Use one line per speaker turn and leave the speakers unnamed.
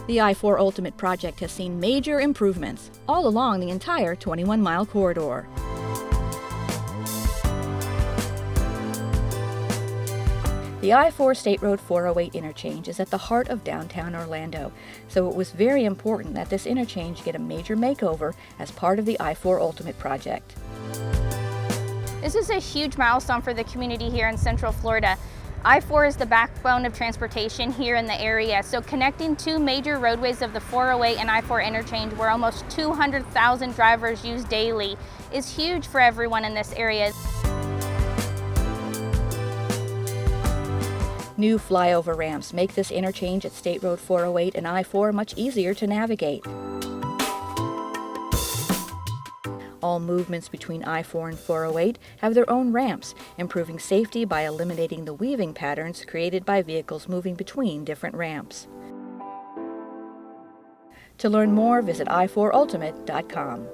The I-4 Ultimate project has seen major improvements all along the entire 21-mile corridor. The I-4 State Road 408 interchange is at the heart of downtown Orlando, so it was very important that this interchange get a major makeover as part of the I-4 Ultimate project.
This is a huge milestone for the community here in Central Florida. I-4 is the backbone of transportation here in the area, so connecting two major roadways of the 408 and I-4 interchange, where almost 200,000 drivers use daily, is huge for everyone in this area.
New flyover ramps make this interchange at State Road 408 and I-4 much easier to navigate. All movements between I-4 and 408 have their own ramps, improving safety by eliminating the weaving patterns created by vehicles moving between different ramps. To learn more, visit i4ultimate.com.